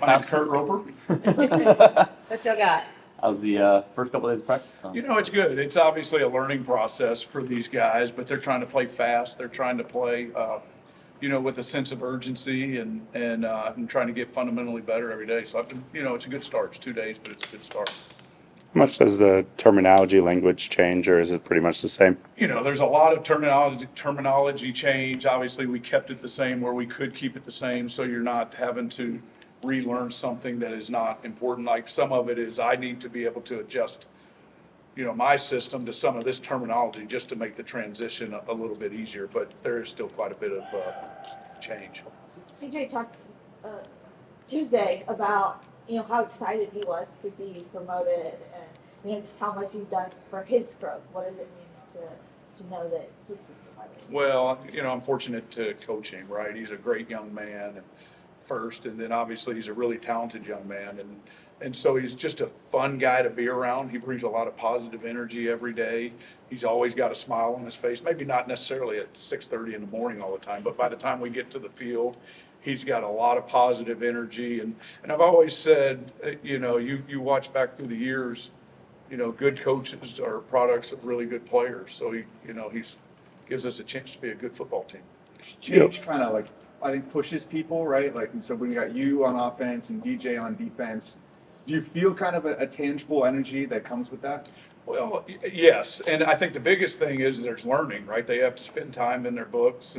My name's Kurt Roper. What y'all got? How's the first couple of days of practice going? You know, it's good. It's obviously a learning process for these guys, but they're trying to play fast. They're trying to play, with a sense of urgency and trying to get fundamentally better every day. So I've been, it's a good start. It's 2 days, but it's a good start. How much does the terminology language change, or is it pretty much the same? There's a lot of terminology change. Obviously, we kept it the same where we could keep it the same, so you're not having to relearn something that is not important. Like some of it is I need to be able to adjust, my system to some of this terminology just to make the transition a little bit easier, but there is still quite a bit of change. CJ talked Tuesday about how excited he was to see you promoted and just how much you've done for his growth. What does it mean to know that he speaks of highly? Well, I'm fortunate to coach him, right? He's a great young man first, and then obviously he's a really talented young man, and so he's just a fun guy to be around. He brings a lot of positive energy every day. He's always got a smile on his face, maybe not necessarily at 6:30 in the morning all the time, but by the time we get to the field, he's got a lot of positive energy. And I've always said, you watch back through the years, good coaches are products of really good players. So he's gives us a chance to be a good football team. Change kind of I think pushes people, right? So when you got you on offense and DJ on defense, do you feel kind of a tangible energy that comes with that? Well, yes, and I think the biggest thing is there's learning, right? They have to spend time in their books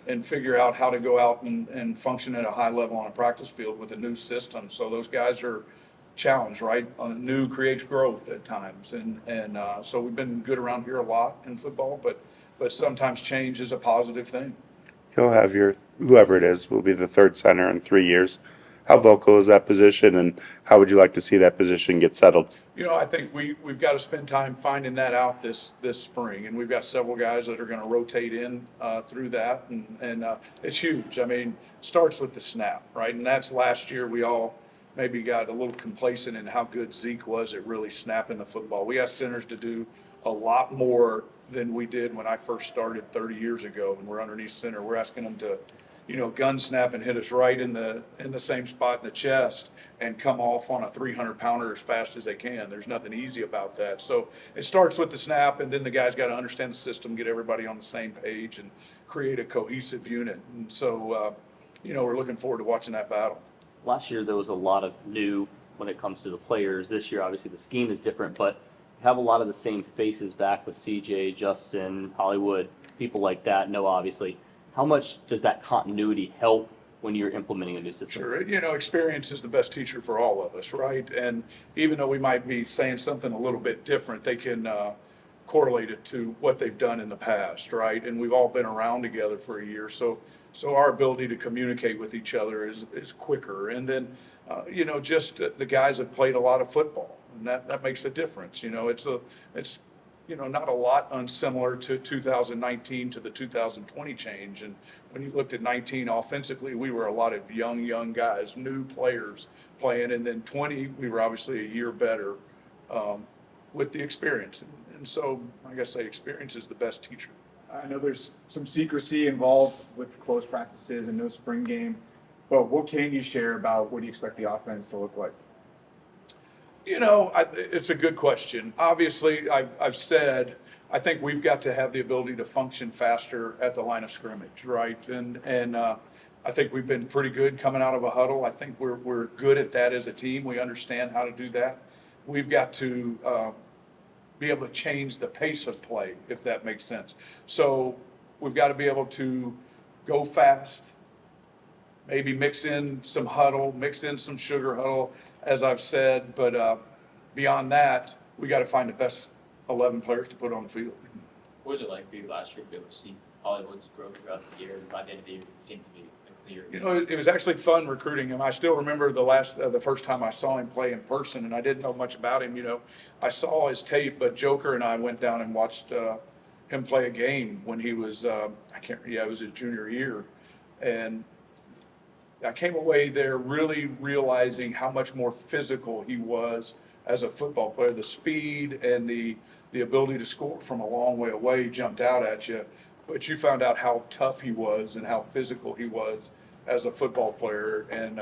and figure out how to go out and function at a high level on a practice field with a new system. So those guys are challenged, right? New creates growth at times, and so we've been good around here a lot in football, but sometimes change is a positive thing. You'll have whoever it is will be the third center in 3 years. How vocal is that position, and how would you like to see that position get settled? I think we've got to spend time finding that out this spring, and we've got several guys that are going to rotate in through that, and it's huge. I mean, it starts with the snap, right? And that's last year we all maybe got a little complacent in how good Zeke was at really snapping the football. We asked centers to do a lot more than we did when I first started 30 years ago when we're underneath center. We're asking them to gun snap and hit us right in the same spot in the chest and come off on a 300-pounder as fast as they can. There's nothing easy about that. So it starts with the snap, and then the guys got to understand the system, get everybody on the same page, and create a cohesive unit. And so, we're looking forward to watching that battle. Last year, there was a lot of new when it comes to the players. This year, obviously, the scheme is different, but you have a lot of the same faces back with CJ, Justin, Hollywood, people like that. Noah, obviously. How much does that continuity help when you're implementing a new system? Sure. Experience is the best teacher for all of us, right? And even though we might be saying something a little bit different, they can correlate it to what they've done in the past, right? And we've all been around together for a year, so our ability to communicate with each other is quicker. And then, just the guys have played a lot of football, and that makes a difference. It's not a lot unsimilar to 2019 to the 2020 change. And when you looked at 19 offensively, we were a lot of young guys, new players playing. And then 20, we were obviously a year better with the experience. And so I guess experience is the best teacher. I know there's some secrecy involved with close practices and no spring game, but what can you share about what do you expect the offense to look like? It's a good question. Obviously, I've said I think we've got to have the ability to function faster at the line of scrimmage, right? And I think we've been pretty good coming out of a huddle. I think we're good at that as a team. We understand how to do that. We've got to be able to change the pace of play, if that makes sense. So we've got to be able to go fast, maybe mix in some huddle, mix in some sugar huddle, as I've said, but beyond that, we got to find the best 11 players to put on the field. What was it like for you last year to be able to see Hollywood's growth throughout the year? By the end of the year, it seemed to be clear. It was actually fun recruiting him. I still remember the first time I saw him play in person, and I didn't know much about him. I saw his tape, but Joker and I went down and watched him play a game when he was it was his junior year, and I came away there really realizing how much more physical he was as a football player. The speed and the ability to score from a long way away jumped out at you, but you found out how tough he was and how physical he was as a football player. And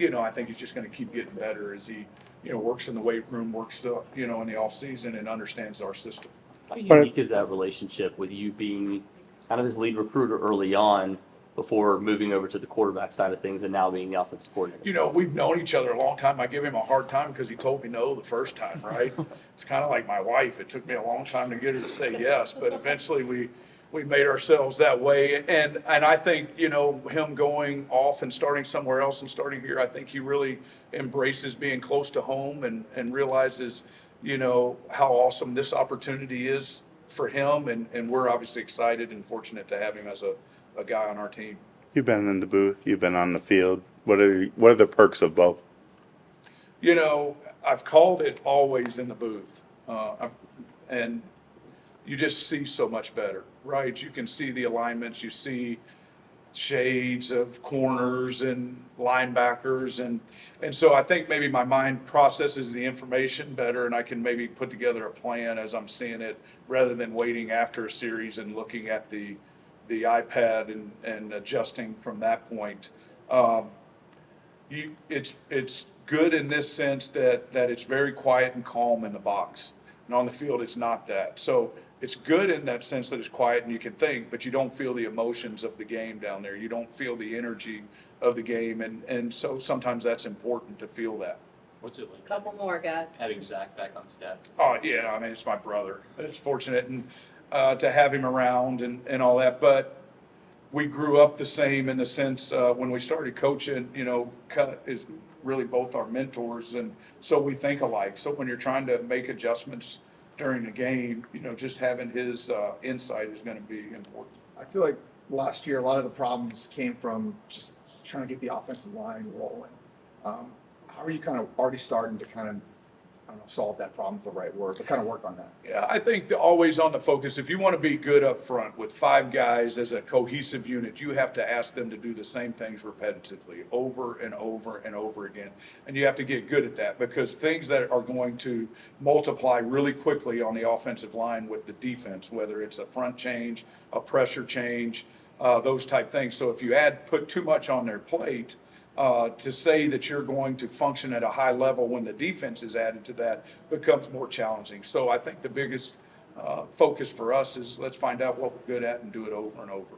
I think he's just going to keep getting better as he, works in the weight room, works, in the off season and understands our system. How unique is that relationship with you being kind of his lead recruiter early on before moving over to the quarterback side of things and now being the offensive coordinator? We've known each other a long time. I give him a hard time because he told me no the first time, right? It's kind of like my wife. It took me a long time to get her to say yes, but eventually we made ourselves that way. And I think, him going off and starting somewhere else and starting here, I think he really embraces being close to home and realizes, how awesome this opportunity is for him. And we're obviously excited and fortunate to have him as a guy on our team. You've been in the booth, you've been on the field. What are the perks of both? I've called it always in the booth. And you just see so much better, right? You can see the alignments, you see shades of corners and linebackers. And so I think maybe my mind processes the information better and I can maybe put together a plan as I'm seeing it rather than waiting after a series and looking at the iPad and adjusting from that point. It's good in this sense that it's very quiet and calm in the box. And on the field, it's not that. So it's good in that sense that it's quiet and you can think, but you don't feel the emotions of the game down there. You don't feel the energy of the game. And so sometimes that's important to feel that. What's it like Couple more, guys. having Zach back on staff? Oh, yeah, I mean, it's my brother. It's fortunate and to have him around and all that. But we grew up the same in the sense when we started coaching, Cut is really both our mentors. And so we think alike. So when you're trying to make adjustments during the game, just having his insight is going to be important. I feel like last year, a lot of the problems came from just trying to get the offensive line rolling. How are you kind of already starting to kind of, I don't know, solve that problem's the right word, but kind of work on that? Yeah, I think always on the focus, if you want to be good up front with 5 guys as a cohesive unit, you have to ask them to do the same things repetitively over and over and over again. And you have to get good at that because things that are going to multiply really quickly on the offensive line with the defense, whether it's a front change, a pressure change, those type things. So if you put too much on their plate, to say that you're going to function at a high level when the defense is added to that becomes more challenging. So I think the biggest focus for us is let's find out what we're good at and do it over and over.